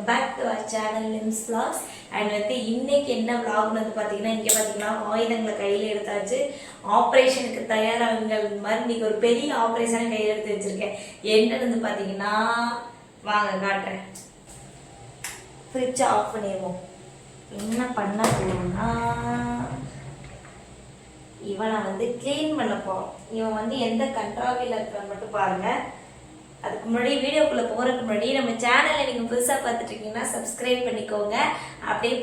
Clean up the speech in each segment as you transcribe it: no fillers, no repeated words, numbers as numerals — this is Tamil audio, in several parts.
Welcome back to our channel Lims vlogs. And வந்து இன்னைக்கு என்ன vlogனு வந்து பார்த்தீங்கன்னா, இங்கே பார்த்தீங்கன்னா ஆயுதங்களை கையில் எடுத்தாச்சு. ஆப்ரேஷனுக்கு தயாராகுங்கள் மாதிரி இன்னைக்கு ஒரு பெரிய ஆப்ரேஷனை கையில் எடுத்து வச்சிருக்கேன். என்னன்னு வந்து பார்த்தீங்கன்னா, வாங்க காட்டுறேன். ஃப்ரிட்ஜை ஆஃப் பண்ணிடுவோம். என்ன பண்ண போறோம்னா, இவனை வந்து கிளீன் பண்ண போறோம். இவன் வந்து எந்த கண்ட்ராவில இருக்கிறான்னு மட்டும் பாருங்க. அதுக்கு முன்னாடி வீடியோக்குள்ளே போகிறதுக்கு முன்னாடி நம்ம சேனலை நீங்கள் புதுசாக பார்த்துட்டு இருக்கீங்கன்னா சப்ஸ்கிரைப் பண்ணிக்கோங்க. அப்படியே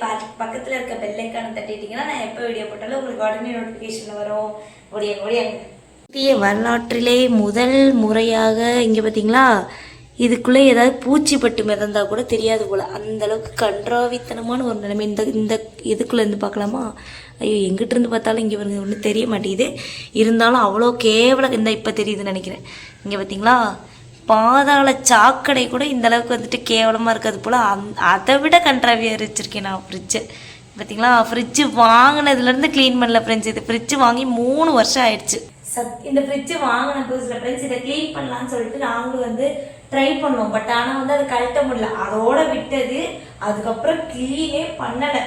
பக்கத்தில் இருக்க பெல் ஐக்கானை தட்டிட்டீங்கன்னா நான் எப்போ வீடியோ போட்டாலும் உங்களுக்கு உடனே நோட்டிஃபிகேஷன் வரும். ஓடியாங்க. இந்திய வரலாற்றிலே முதல் முறையாக இங்கே பார்த்தீங்களா, இதுக்குள்ளே ஏதாவது பூச்சி பட்டு மிதந்தா கூட தெரியாது போல், அந்தளவுக்கு கன்றாவித்தனமான ஒரு நிலைமை. இந்த இதுக்குள்ளே இருந்து பார்க்கலாமா? ஐயோ, எங்கிட்ட இருந்து பார்த்தாலும் இங்கே ஒன்றும் தெரிய மாட்டேங்குது. இருந்தாலும் அவ்வளோ கேவலம் இந்த இப்போ தெரியுதுன்னு நினைக்கிறேன். இங்கே பார்த்தீங்களா, பாதாள சாக்கடை கூட இந்த அளவுக்கு வந்துட்டு கேவலமாக இருக்காது போல். அதை விட கண்ட்ராவியாக வச்சுருக்கேன் நான் ஃப்ரிட்ஜு. பார்த்தீங்களா, ஃப்ரிட்ஜு வாங்கினதுலேருந்து க்ளீன் பண்ணல ஃப்ரெண்ட்ஸ். இது ஃப்ரிட்ஜு வாங்கி 3 வருஷம் ஆயிடுச்சு. இந்த ஃப்ரிட்ஜு வாங்கின புதுசில் ஃப்ரெண்ட்ஸ் இதை க்ளீன் பண்ணலான்னு சொல்லிட்டு நாங்களும் வந்து ட்ரை பண்ணோம். பட் ஆனால் வந்து அது கழட்ட முடியல, அதோட விட்டது. அதுக்கப்புறம் க்ளீனே பண்ணலை.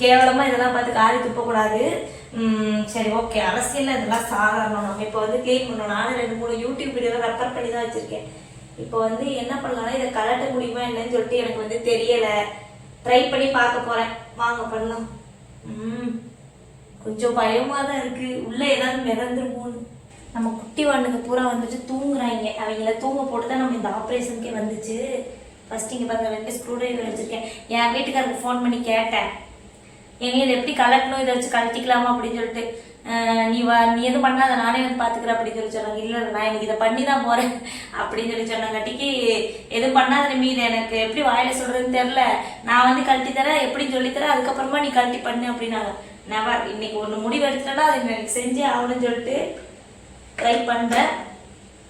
கேவலமாக இதெல்லாம் பார்த்து காரி துப்பக்கூடாது. சரி, ஓகே, அரசியல் இதெல்லாம் சாதாரணம். நம்ம இப்போ வந்து க்ளீன் பண்ணோம். நானும் 2-3 யூடியூப் வீடியோவை ரெஃபர் பண்ணி தான் வச்சுருக்கேன். இப்போ வந்து என்ன பண்ணலாம்னா, இதை கலட்ட முடியுமா என்னன்னு சொல்லிட்டு எனக்கு வந்து தெரியலை. ட்ரை பண்ணி பார்க்க போகிறேன். வாங்க பண்ணலாம். கொஞ்சம் பயமாக தான் இருக்குது, உள்ளே ஏதாவது மிதந்துருமோன்னு. நம்ம குட்டி வாண்டுக்கு பூரா வந்துட்டு தூங்குறாங்க. அவங்கள தூங்க போட்டு தான் நம்ம இந்த ஆப்ரேஷனுக்கே வந்துச்சு. ஃபஸ்ட் இங்கே பாருங்க, 2 ஸ்க்ரூ ட்ரைவர் வச்சுருக்கேன். என் வீட்டுக்காரருக்கு ஃபோன் பண்ணி கேட்டேன், எங்க இதை எப்படி கலட்டணும், இதை வச்சு கழட்டிக்கலாமா அப்படின்னு சொல்லிட்டு. நீ எதுவும் பண்ணாத, நானே வந்து பார்த்துக்கிறேன் அப்படின்னு சொல்லி சொன்னாங்க. இல்லை, நான் எனக்கு இதை பண்ணி தான் போகிறேன் அப்படின்னு சொல்லி சொன்னாங்காட்டிக்கு, எதுவும் பண்ணாத மீது எனக்கு எப்படி வாயில சொல்கிறதுன்னு தெரில, நான் வந்து கழட்டி தரேன் எப்படின்னு சொல்லித்தரேன், அதுக்கப்புறமா நீ கழட்டி பண்ணு அப்படின்னாங்க. நெவர், இன்னைக்கு ஒன்று முடிவு எடுத்துட்டா அது எனக்கு செஞ்சே ஆகணும்னு சொல்லிட்டு ட்ரை பண்ணுறேன்.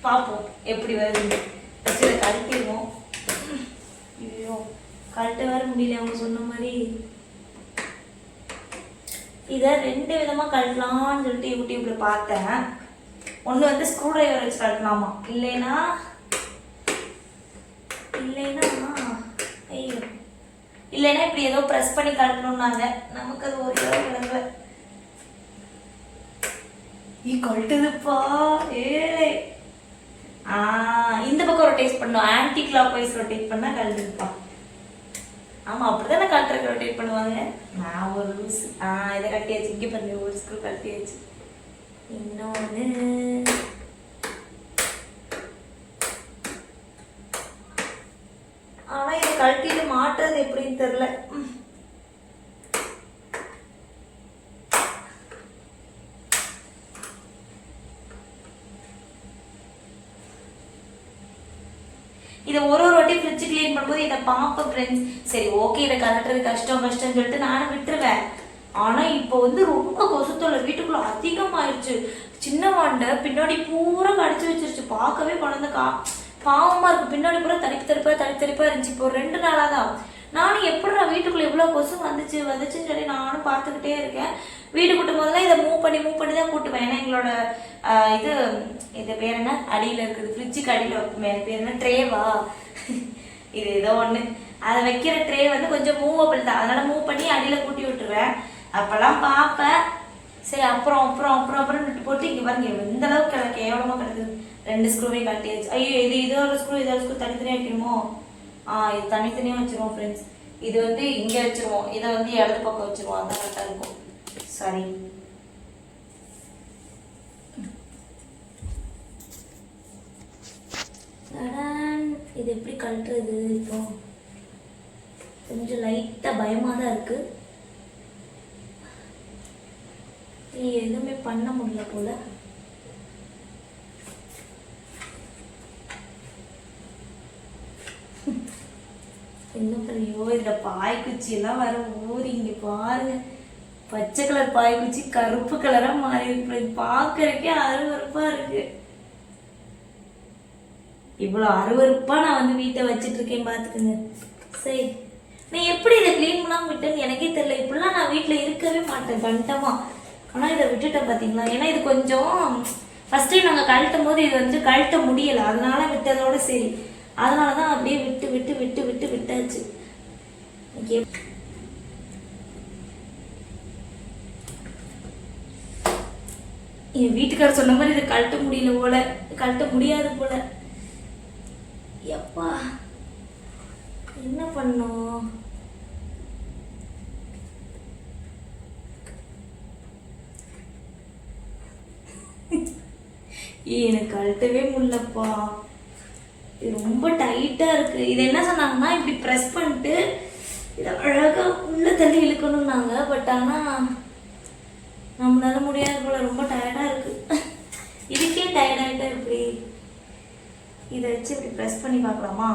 பார்ப்போம் எப்படி வருது. ஃபஸ்ட்டு இதை கழட்டிடுவோம். ஐயோ, கழட்ட வேற முடியல அவங்க சொன்ன மாதிரி. இதை 2 விதமாக கழட்டலாம்னு சொல்லிட்டு யூடியூப்ல பார்த்தேன். ஒன்று வந்து ஸ்க்ரூ டிரைவர் வச்சு கழட்டலாமா, இல்லைன்னா ஐயோ இல்லைன்னா இப்படி ஏதோ ப்ரெஸ் பண்ணி கழட்டணும்னாங்க. நமக்கு அது ஒரு விளங்கல. கழட்டுதுப்பா, ஏழை. இந்த பக்கம் ரொட்டேட் பண்ணும், ஆன்டி கிளாக் வைஸ் ரொட்டேட் பண்ணா கழட்டுதுப்பா. ஆமா, அப்படிதானே கழட்டுறதுக்கு ரொட்டேட் பண்ணுவாங்க. நான் ஒரு லூஸ். இதை கட்டியாச்சு. இங்கே பண்ணி ஒரு ஸ்க்ரூ கட்டியாச்சு. இன்னொன்று ஆனா இதை கழட்டிட்டு மாட்டுறது எப்படின்னு தெரியல. இதை ஒரு வாட்டி ஃப்ரிட்ஜ் கிளீன் பண்ணும்போது இதை பார்ப்பேன் ஃப்ரெண்ட்ஸ். சரி, ஓகே, இதை கலட்டுறது கஷ்டம்னு சொல்லிட்டு நானும் விட்டுருவேன். ஆனால் இப்போ வந்து ரொம்ப கொசுத்தொல்லை வீட்டுக்குள்ள அதிகமாயிடுச்சு. சின்ன வாண்டை பின்னாடி பூரா கடிச்சு வச்சிருச்சு. பார்க்கவே குழந்தை பாவமாக இருக்கு. பின்னாடி பூரா தடித்தடிப்பா இருந்துச்சு. இப்போ 2 நாளாக தான். நானும் எப்படி நான் வீட்டுக்குள்ளே இவ்வளோ கொசு வந்துச்சுன்னு சொல்லி நானும் பார்த்துக்கிட்டே இருக்கேன். வீடு கூட்டும் போதெல்லாம் இதை மூவ் பண்ணி தான் கூட்டுவேன். ஏன்னா எங்களோட இது பேர் என்ன, அடியில் இருக்குது, ஃப்ரிட்ஜுக்கு அடியில் பேர் என்ன, ட்ரேவா, இது ஏதோ ஒன்று. அதை வைக்கிற ட்ரே வந்து கொஞ்சம் மூவபிள் தான், அதனால மூவ் பண்ணி அடியில் கூட்டி விட்டுருவேன். அப்போல்லாம் பார்ப்பேன். சரி, அப்புறம் விட்டு போட்டு இங்கே பாருங்க இந்த அளவுக்கு கேவலமாக கிடக்குது. 2 ஸ்க்ரூவே கட்டியாச்சு. ஐயோ, இது ஒரு ஸ்க்ரூ தனித்தனியாக வைக்கணுமோ? இது தனித்தனியாக வச்சுருவோம் ஃப்ரெண்ட்ஸ். இது வந்து இங்கே வச்சுருவோம், இதை வந்து இடது பக்கம் வச்சுருவோம், அதான் கரெக்டாக இருக்கும். சாரி, இது எப்படி கழட்டுறது? இப்போ கொஞ்சம் லைட்டாக பயமாக தான் இருக்கு. எதுவுமே பண்ண முடியல போல. என்ன பண்ணியோ, இதில் பாய்க்குச்சி எல்லாம் வர ஊறி. இங்கே பாருங்க, பச்சை கலர் பாய்க்குச்சி கருப்பு கலராக மாறி இருக்கு. பார்க்கறக்கே அருவருப்பாக இருக்கு. இவ்வளோ அருவருப்பா நான் வந்து வீட்டை வச்சுட்டு இருக்கேன் பார்த்துக்குங்க. சரி, நான் எப்படி இதை க்ளீன் பண்ணாமல் விட்டேன்னு எனக்கே தெரியல. இப்படிலாம் நான் வீட்டில் இருக்கவே மாட்டேன் கண்டமாக. ஆனால் இதை விட்டுட்டேன் பார்த்தீங்களா. ஏன்னா இது கொஞ்சம் ஃபர்ஸ்ட் டைம் நாங்கள் கழட்டும் போது இது வந்து கழட்ட முடியலை, அதனால விட்டதோட சரி. அதனால தான் அப்படியே விட்டு விட்டு விட்டு விட்டு விட்டாச்சு. என் வீட்டுக்காரர் சொன்ன மாதிரி இதை கழட்ட முடியல போல, கழட்ட முடியாது போல. எப்பா என்ன பண்ணும்? எனக்கு கழட்டவே முடியலப்பா, இது ரொம்ப டைட்டா இருக்கு. இது என்ன சொன்னாங்கன்னா இப்படி ப்ரெஸ் பண்ணிட்டு இதை அழகா உள்ள தள்ளி இழுக்கணும்னாங்க. பட் ஆனா நம்மளால முடியாது போல, ரொம்ப டயர்டா இருக்கு. இதுக்கே டயர்டாயிட்டா இப்படி இதை வச்சு இப்படி ப்ரெஸ் பண்ணி பார்க்கலாமா?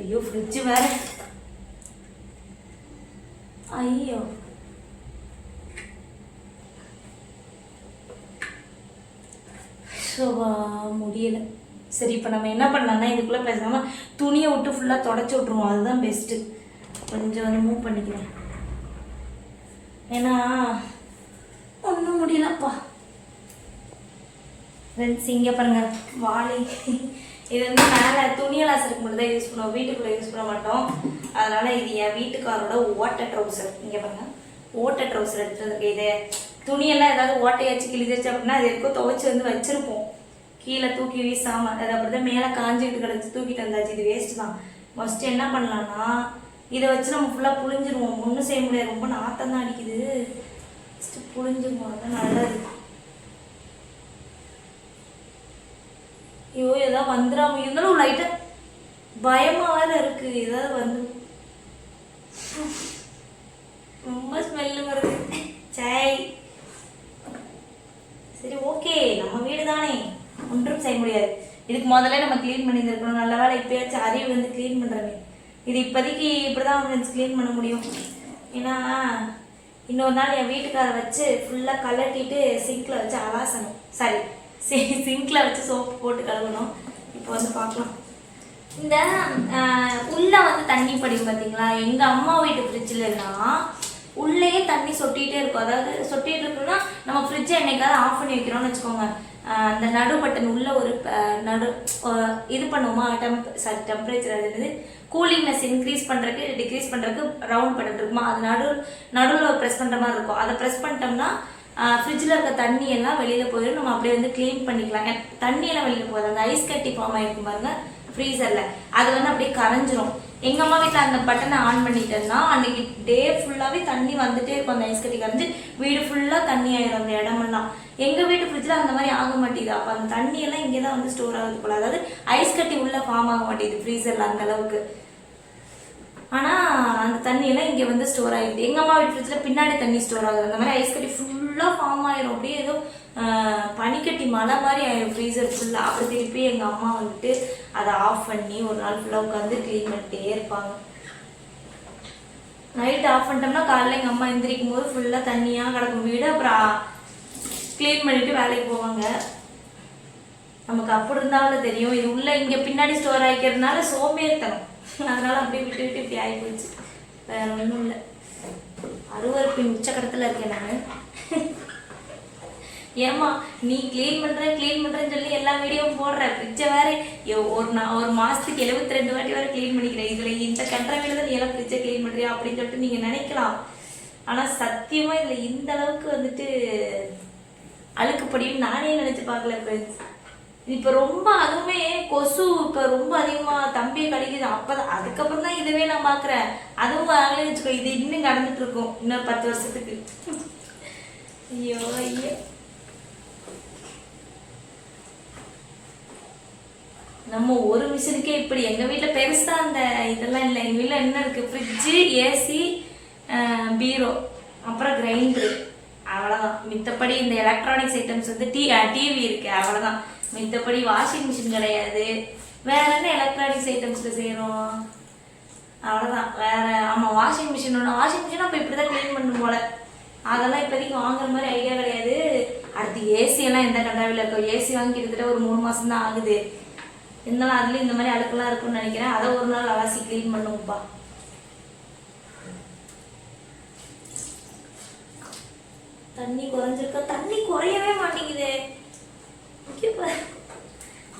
ஐயோ ஃப்ரிட்ஜ் வேற, ஐயோ ஷோவா முடியலை. சரி இப்போ நம்ம என்ன பண்ணலாம்னா இதுக்குள்ளே பேசாமல் துணியை விட்டு ஃபுல்லாக தொடச்சி விட்ருவோம், அதுதான் பெஸ்ட்டு. கொஞ்சம் வந்து மூவ் பண்ணிக்கிறேன், ஏன்னா ஒன்றும் முடியலப்பா. ஃப்ரெண்ட்ஸ் இங்கே பாருங்க வாளி, இது வந்து மேலே துணியெல்லாம் சருக்கு மட்டும் தான் யூஸ் பண்ணுவோம், வீட்டுக்குள்ளே யூஸ் பண்ண மாட்டோம். அதனால் இது என் வீட்டுக்காரோட ஓட்டை ட்ரௌசர். இங்கே பாருங்க ஓட்டை ட்ரௌசர் எடுத்துகிட்டு வந்துருக்கு. இது துணியெல்லாம் ஏதாவது ஓட்டையாச்சு கிழிஞ்சிருச்சு அப்படின்னா அது எதுக்கும் துவைச்சி வந்து வச்சுருப்போம், கீழே தூக்கி வீசாமல். அது அப்படி தான் மேலே காஞ்சிக்கிட்டு கிடச்சி தூக்கிட்டு வந்தாச்சு. இது வேஸ்ட்டு தான். ஃபஸ்ட்டு என்ன பண்ணலான்னா இதை வச்சு நம்ம ஃபுல்லாக புழிஞ்சிருவோம். ஒன்றும் செய்ய முடியாது, ரொம்ப நாற்றம் தான் அடிக்குது. ஃபஸ்ட்டு புழிஞ்சிருவோம், அதுதான் நல்லது. ஐயோ ஏதாவது வந்துடாம இருந்தாலும் லைட்டாக பயமாக வேற இருக்கு, ஏதாவது வந்து ரொம்ப ஸ்மெல்லு வருது. சாய் சரி ஓகே, நம்ம வீடு தானே, ஒன்றும் செய்ய முடியாது. இதுக்கு முதல்ல நம்ம க்ளீன் பண்ணியிருந்துருக்கணும். நல்ல வேலை இப்போயாச்சும் அறிவு வந்து க்ளீன் பண்ணுறமே. இது இப்போதைக்கு இப்படி தான் ஃப்ரெண்ட்ஸ் க்ளீன் பண்ண முடியும். ஏன்னா இன்னொரு நாள் என் வீட்டுக்காரை வச்சு ஃபுல்லாக கலட்டிட்டு சிங்கில் வச்சு அலாசணும். சரி சிங்கில் வச்சு சோப்பு போட்டு கழுவணும். இப்போ வந்து பார்க்கலாம். இந்த உள்ளே வந்து தண்ணி படிக்கும் பார்த்தீங்களா, எங்கள் அம்மா வீட்டு ஃப்ரிட்ஜிலலாம் உள்ளேயே தண்ணி சொட்டிகிட்டே இருக்கும். அதாவது சொட்டிகிட்டு இருக்குன்னா நம்ம ஃப்ரிட்ஜை என்னைக்காவது ஆஃப் பண்ணி வைக்கிறோம்னு வச்சுக்கோங்க, அந்த நடு பட்டன் உள்ள ஒரு நடு இது பண்ணுவோமா, டெம்பரேச்சர் அது கூலிங்னஸ் இன்க்ரீஸ் பண்ணுறதுக்கு டிக்ரீஸ் பண்ணுறதுக்கு ரவுண்ட் பட்டன் இருக்குமா, அது நடுவில் ப்ரெஸ் பண்ணுற மாதிரி இருக்கும். அதை ப்ரெஸ் பண்ணிட்டோம்னா ஃப்ரிட்ஜில் இருக்க தண்ணியெல்லாம் வெளியில் போயிடும். நம்ம அப்படியே வந்து க்ளீன் பண்ணிக்கலாம். தண்ணியெல்லாம் வெளியில் போகுது, அந்த ஐஸ் கட்டி ஃபார்ம் ஆகிருக்கும் பாருங்க ஃப்ரீசரில், அது வந்து அப்படியே கரைஞ்சிரும். எங்கள் அம்மா வீட்டில் அந்த பட்டனை ஆன் பண்ணிட்டேன்னா அன்றைக்கி டே ஃபுல்லாகவே தண்ணி வந்துட்டே இருக்கும். அந்த ஐஸ் கட்டி கரைஞ்சி வீடு ஃபுல்லாக தண்ணி ஆயிடும் அந்த இடமெல்லாம். எங்கள் வீட்டு ஃப்ரிட்ஜில் அந்த மாதிரி ஆக மாட்டேங்குது. அப்போ அந்த தண்ணியெல்லாம் இங்கே தான் வந்து ஸ்டோர் ஆகுது போல. அதாவது ஐஸ் கட்டி உள்ளே ஃபார்ம் ஆக மாட்டேங்குது ஃப்ரீசரில் அந்த அளவுக்கு. ஆனால் அந்த தண்ணியெல்லாம் இங்கே வந்து ஸ்டோர் ஆகிடுது. எங்கள் அம்மா வீட்டு ஃப்ரிட்ஜில் பின்னாடி தண்ணி ஸ்டோர் ஆகுது. அந்த மாதிரி ஐஸ் கட்டி ஃபுல்லாக ஃபார்ம் ஆயிரும். அப்படியே ஏதோ பனிக்கட்டி மழை மாதிரி ஆயிடும் ஃப்ரீசர் ஃபுல்லாக. அப்படி திருப்பி எங்கள் அம்மா வந்துட்டு அதை ஆஃப் பண்ணி ஒரு நாள் ஃபுல்லாக உட்காந்து க்ளீன் பண்ணிட்டே இருப்பாங்க. நைட் ஆஃப் பண்ணிட்டோம்னா காலையில் எங்கள் அம்மா எந்திரிக்கும் போது ஃபுல்லாக தண்ணியாக கிடக்கும் வீடு. அப்புறம் க்ளீன் பண்ணிவிட்டு வேலைக்கு போவாங்க. நமக்கு அப்படி இருந்தாலும் தெரியும், இது உள்ள இங்கே பின்னாடி ஸ்டோர் ஆகிக்கிறதுனால சோம்பேறித்தனம், அதனால அப்படியே விட்டு விட்டு இப்படி ஆகி போயிடுச்சு. வேற ஒன்றும் இல்லை, அருவருப்பின் உச்சக்கடத்தில் இருக்கேன் நான். ஏமா நீ க்ளீன் பண்ணுறேன்னு சொல்லி எல்லா வீடியோவும் போடுற, ஃப்ரிட்ஜை வேற ஒரு மாதத்துக்கு 72 வாட்டி வேறு க்ளீன் பண்ணிக்கிறேன். இதில் இந்த கண்ட்ராவியில் தான் நீ எல்லாம் ஃப்ரிட்ஜை க்ளீன் பண்ணுறியா அப்படின்னு சொல்லிட்டு நீங்கள் நினைக்கலாம். ஆனால் சத்தியமாக இதில் இந்த அளவுக்கு வந்துட்டு அழுக்குப்படியும் நானே நினச்சி பார்க்கல ஃப்ரெண்ட்ஸ். இப்போ ரொம்ப அதுவுமே கொசு இப்போ ரொம்ப அதிகமாக தம்பியை கடிக்குது. அப்போதான் அதுக்கப்புறம் தான் இதுவே நான் பார்க்குறேன். அதுவும் வாங்கலே வச்சுக்கோ, இது இன்னும் கடந்துட்டு இருக்கும் இன்னொரு 10 வருஷத்துக்கு. ஐயோ ஐயோ, நம்ம ஒரு மிஷினுக்கே இப்படி. எங்கள் வீட்டில் பெருசாக அந்த இதெல்லாம் இல்லை. எங்கள் வீட்டில் என்ன இருக்குது, ஃப்ரிட்ஜு, ஏசி, பீரோ, அப்புறம் கிரைண்டரு, அவ்வளோதான். மித்தப்படி இந்த எலக்ட்ரானிக்ஸ் ஐட்டம்ஸ் வந்து டிவி இருக்குது, அவ்வளோதான். மித்தப்படி வாஷிங் மிஷின் கிடையாது. வேற என்ன எலக்ட்ரானிக்ஸ் ஐட்டம்ஸில் செய்கிறோம், அவ்வளோதான். வேற ஆமாம் வாஷிங் மிஷின் ஒன்று. வாஷிங் மிஷின் அப்போ இப்படி தான் க்ளீன் பண்ணணும் போல். அதெல்லாம் இப்போதைக்கு வாங்குற மாதிரி ஐடியா கிடையாது. அடுத்து ஏசியெல்லாம் எந்த கண்டாவில் இருக்கும். ஏசி வாங்கி கிட்டத்தட்ட ஒரு 3 மாதம் தான் ஆகுது. இருந்தாலும் அதுலேயும் இந்த மாதிரி அழுக்கெல்லாம் இருக்குன்னு நினைக்கிறேன். அதை ஒரு நாள் அலாசி க்ளீன் பண்ணுவோம்ப்பா. தண்ணி குறைஞ்சிருக்கா, தண்ணி குறையவே மாட்டேங்குது.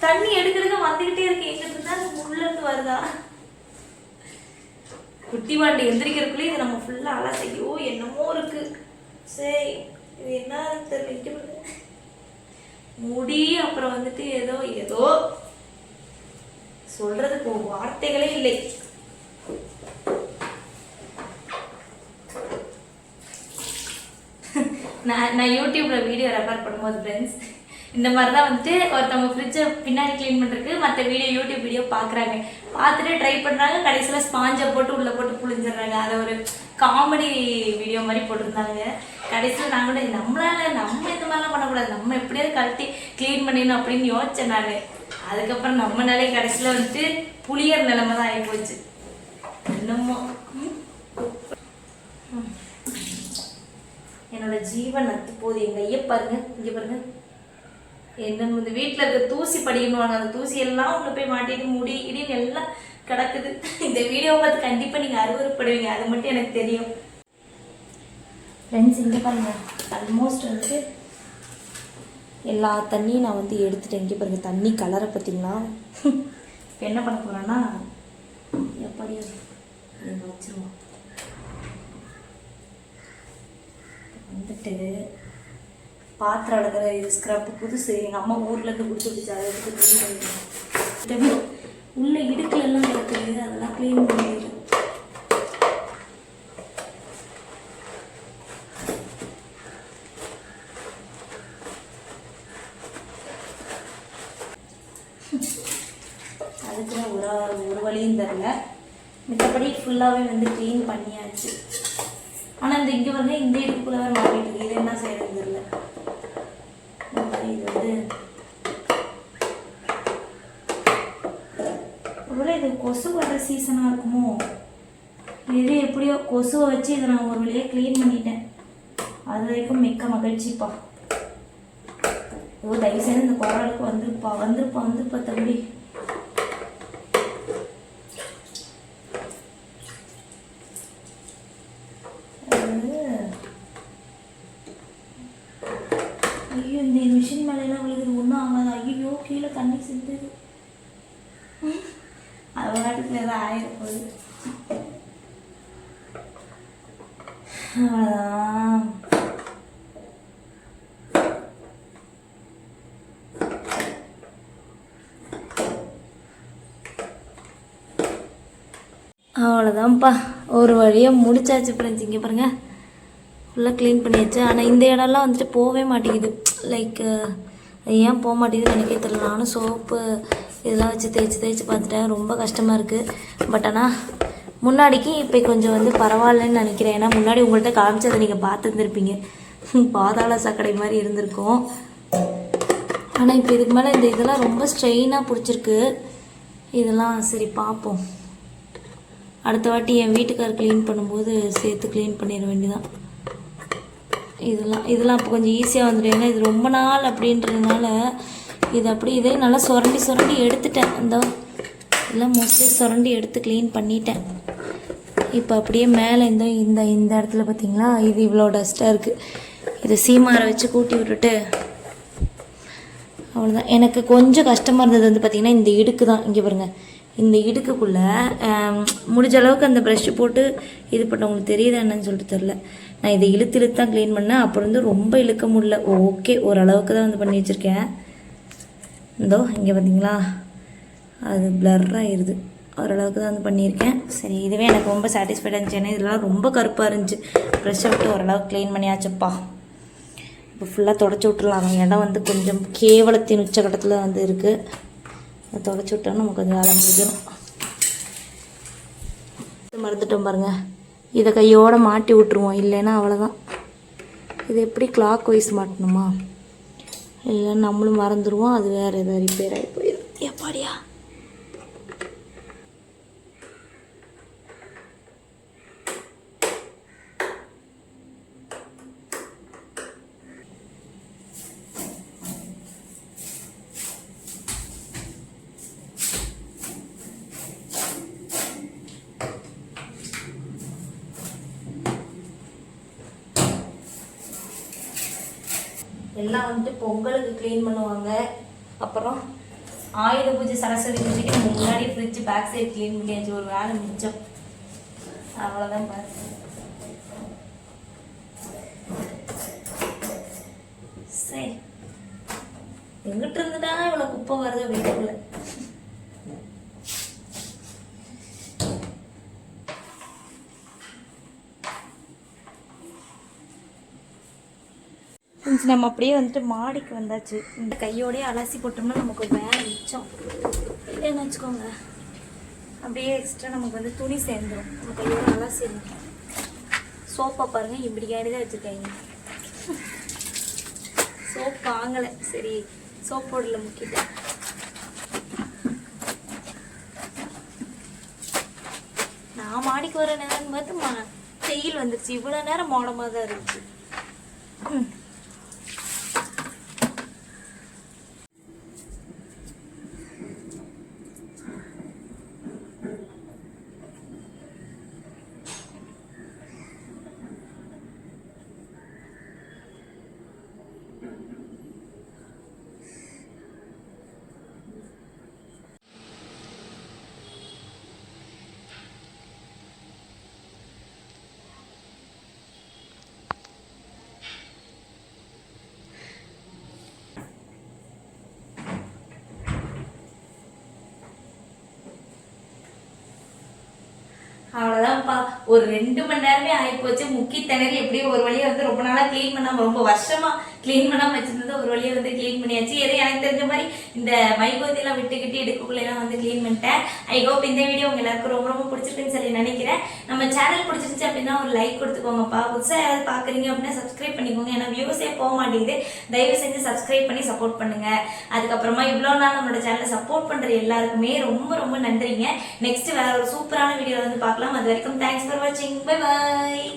தண்ணி எடுக்கிறதுக்கு வந்துகிட்டே இருக்கு. எங்கிட்ட தான் உள்ள இருந்து வருதா? குட்டி வாண்டி எந்திரிக்கிறதுக்குள்ளே இது நம்ம ஃபுல்லா அலசையோ என்னமோ இருக்கு. சரி இது என்ன தெரியல. முடி அப்புறம் வந்துட்டு ஏதோ ஏதோ சொல்றதுக்கு வார்த்தைகளே இல்லை. நான் யூடியூப்ல வீடியோ ரெக்கார்ட் பண்ணும்போது ஃப்ரெண்ட்ஸ் இந்த மாதிரி தான் வந்துட்டு ஒருத்தவங்க ஃப்ரிட்ஜை பின்னாடி க்ளீன் பண்ணுறதுக்கு மற்ற யூடியூப் வீடியோ பார்க்குறாங்க. பார்த்துட்டு ட்ரை பண்ணுறாங்க. கடைசியில் ஸ்பாஞ்சை போட்டு உள்ளே போட்டு புழிஞ்சிடுறாங்க. அதை ஒரு காமெடி வீடியோ மாதிரி போட்டிருந்தாங்க. கடைசியில் நான் கூட நம்மளால நம்ம இந்த மாதிரிலாம் பண்ணக்கூடாது, நம்ம எப்படியாவது கழட்டி க்ளீன் பண்ணிடணும் அப்படின்னு யோசிச்சேன் நான். அதுக்கப்புறம் நம்மளாலே கடைசியில் வந்துட்டு புளியர் நிலைமை தான் ஆகி போச்சு. என்னமோ என்னோட ஜீவன் நத்து போகுது. எங்கள் ஐயா பாருங்க, இங்கே பாருங்க, என்ன இந்த வீட்டில் இருக்க தூசி படிக்கணுவாங்க. அந்த தூசி எல்லாம் உள்ள போய் மாட்டிட்டு முடி இடின்னு எல்லாம் கிடக்குது. இந்த வீடியோவை பார்த்து கண்டிப்பாக நீங்கள் அருவருப்படுவீங்க, அது மட்டும் எனக்கு தெரியும். ஃப்ரெண்ட்ஸ் இங்கே பாருங்க, ஆல்மோஸ்ட் வந்துட்டு எல்லா தண்ணியும் நான் வந்து எடுத்துட்டேன். இங்கே பாருங்க தண்ணி கலரை பார்த்தீங்களா? இப்போ என்ன பண்ண போகிறேன்னா எப்படி வச்சிருவோம் வந்துட்டு பாத்திரம் அடக்கிற இது ஸ்க்ரப் புதுசு எங்கள் அம்மா ஊர்லேருந்து பிடிச்சி பிடிச்சி அதை எடுத்து க்ளீன் பண்ணிடுவேன். உள்ள இடுக்குலெல்லாம் கிடக்குது, அதெல்லாம் க்ளீன் பண்ணிடுவேன். அதுக்குலாம் ஒரு வழியும் தரல. மித்தபடி ஃபுல்லாகவே வந்து க்ளீன் பண்ணியாச்சு. ஆனால் இந்த இங்கே வந்து இந்த இடுப்புக்குள்ளே வேறு மாட்டிட்டு இது என்ன செய்யறது தெரியல. இது வந்து ஒருவேளை இது கொசு வர சீசனாக இருக்குமோ? இது எப்படியோ கொசுவை வச்சு இதை நான் ஒரு வழியாக க்ளீன் பண்ணிட்டேன். அது வரைக்கும் மிக்க மகிழ்ச்சிப்பா. ஓ தயவுசெய்து இந்த குரலுக்கு வந்துருப்பா தம்பி. ஐயோ இந்த மிஷின் மேலாம் விழுகுது, ஒன்றும் ஆகாது. ஐயோ கீழே தண்ணி சிந்துது. அது வாட்டுக்குள்ள ஏதாவது ஆயிரப்போகுது. அவ்வளோதான். அவ்வளோதான்ப்பா, ஒரு வழியாக முடிச்சாச்சு ஃப்ரெண்ட்ஸ். இங்கே பாருங்கள் ஃபுல்லாக க்ளீன் பண்ணியாச்சு. ஆனால் இந்த இடம்லாம் வந்துட்டு போகவே மாட்டேங்குது. லைக் ஏன் போக மாட்டேங்குதுன்னு எனக்கே தெரியல. நானும் சோப்பு இதெல்லாம் வச்சு தேய்ச்சி பார்த்துட்டேன். ரொம்ப கஷ்டமாக இருக்குது. பட் ஆனால் முன்னாடிக்கு இப்போ கொஞ்சம் வந்து பரவாயில்லன்னு நினைக்கிறேன். ஏன்னா முன்னாடி உங்கள்கிட்ட காமிச்சதை நீங்கள் பார்த்துருந்துருப்பீங்க, பாதாள சாக்கடை மாதிரி இருந்திருக்கும். ஆனால் இப்போ இதுக்கு மேலே இந்த இதெல்லாம் ரொம்ப ஸ்ட்ரெயினாக பிடிச்சிருக்கு. இதெல்லாம் சரி பார்ப்போம். அடுத்த வாட்டி என் வீட்டுக்கார் க்ளீன் பண்ணும்போது சேர்த்து க்ளீன் பண்ணிட வேண்டியதான். இதெல்லாம் இப்போ கொஞ்சம் ஈஸியாக வந்துடும். ஏன்னா இது ரொம்ப நாள் அப்படின்றதுனால இது அப்படி இதே நல்லா சுரண்டி எடுத்துட்டேன். இந்த எல்லாம் மோஸ்ட்லி சுரண்டி எடுத்து க்ளீன் பண்ணிட்டேன். இப்போ அப்படியே மேலே இந்த இடத்துல பார்த்தீங்களா, இது இவ்வளோ டஸ்ட்டாக இருக்குது. இதை சீமாரை வச்சு கூட்டி விட்டுட்டு அவ்வளோதான். எனக்கு கொஞ்சம் கஷ்டமாக இருந்தது வந்து பார்த்திங்கன்னா இந்த இடுக்கு தான். இங்கே பாருங்கள், இந்த இடுக்குக்குள்ளே முடிஞ்ச அளவுக்கு அந்த ப்ரஷ்ஷு போட்டு இது பண்ணவங்களுக்கு தெரியுதா என்னன்னு சொல்லிட்டு தெரில. நான் இதை இழுத்து தான் க்ளீன் பண்ணேன். அப்புறம் வந்து ரொம்ப இழுக்க முடியல. ஓகே ஓரளவுக்கு தான் வந்து பண்ணி வச்சுருக்கேன். இந்தோ இங்கே பார்த்தீங்களா அது ப்ளர்ராகிடுது. ஓரளவுக்கு தான் வந்து பண்ணியிருக்கேன். சரி இதுவே எனக்கு ரொம்ப சாட்டிஸ்ஃபைடாக இருந்துச்சு. ஏன்னா இதெல்லாம் ரொம்ப கருப்பாக இருந்துச்சு. ப்ரெஷ்ஷை விட்டு ஓரளவுக்கு க்ளீன் பண்ணியாச்சுப்பா. இப்போ ஃபுல்லாக தொடச்சி விட்டுலாம். அந்த இடம் வந்து கொஞ்சம் கேவலத்தின் உச்சகட்டத்தில் வந்து இருக்குது. அதை தொடச்சி விட்டோம்னா நமக்கு கொஞ்சம் வேலை முடிஞ்சிடும். மறந்துட்டோம் பாருங்கள், இதை கையோடு மாட்டி விட்டுருவோம். இல்லைன்னா அவ்வளோதான். இது எப்படி கிளாக் வைஸ் மாட்டணுமா? இல்லைன்னா நம்மளும் மறந்துடுவோம். அது வேறு எதாவது ரிப்பேர் ஆகி போயிடும். எப்பாடியா எல்லாம் இதெல்லாம் வந்துட்டு பொங்கலுக்கு க்ளீன் பண்ணுவாங்க. அப்புறம் ஆயுத பூஜை சரஸ்வதி பூஜைக்கு முன்னாடி ஃப்ரிட்ஜ் பேக் சைடு க்ளீன் பண்ணியாச்சு. ஒரு வேலை மிச்சம். அவ்வளோதான் பாரு. சரி, எங்கிட்ட இருந்துட்டா இவ்வளோ குப்பை வருது வீட்டுக்குள்ள. நம்ம அப்படியே வந்துட்டு மாடிக்கு வந்தாச்சு. இந்த கையோடய அலசி போட்டோம்னா நமக்கு ஒரு வேலை மிச்சம் இல்லைன்னு வச்சுக்கோங்க. அப்படியே எக்ஸ்ட்ரா நமக்கு வந்து துணி சேர்ந்துடும். நம்ம கையோட அலசி சோப்பை பாருங்கள், இப்படி கேடி தான் வச்சுருக்காங்க. சோப் வாங்கலை, சரி சோப் போடல முக்கிட்டேன். நான் மாடிக்கு வர நேரம் பார்த்து வெயில் வந்துருச்சு. இவ்வளோ நேரம் மோடமாக தான் இருந்துச்சு. அவ்வளோதான்ப்பா, ஒரு 2 மணி நேரமே ஆகிப்போச்சு. முக்கி திணறி எப்படியும் ஒரு வழியாக வந்து ரொம்ப நாளாக க்ளீன் பண்ணாமல், ரொம்ப வருஷமாக க்ளீன் பண்ணாமல் வச்சுருந்தது ஒரு வழியாக வந்து க்ளீன் பண்ணியாச்சு. ஏதோ எனக்கு தெரிஞ்ச மாதிரி இந்த மைகோத்திலாம் விட்டுக்கிட்டு எடுக்கக்குள்ளெல்லாம் வந்து க்ளீன் பண்ணிட்டேன். ஐ ஹோப் இந்த வீடியோ உங்கள் எல்லாருக்கும் ரொம்ப ரொம்ப பிடிச்சிருக்குன்னு சொல்லி நினைக்கிறேன். நம்ம சேனல் பிடிச்சிருந்துச்சு அப்படின்னா ஒரு லைக் கொடுத்துக்கோங்கப்பா. புதுசாக யாராவது பார்க்குறீங்க அப்படின்னா சப்ஸ்கிரைப் பண்ணிக்கோங்க. ஏன்னா வியூஸே போக மாட்டேங்குது. தயவு செஞ்சு சப்ஸ்கிரைப் பண்ணி சப்போர்ட் பண்ணுங்கள். அதுக்கப்புறமா இவ்வளோ நாள் நம்மளோட சேனலை சப்போர்ட் பண்ணுற எல்லாருக்குமே ரொம்ப ரொம்ப நன்றிங்க. நெக்ஸ்ட் வேற ஒரு சூப்பரான வீடியோ வந்து பார்க்கலாம். அது வரைக்கும் தேங்க்ஸ் ஃபார் வாட்சிங். Bye bye.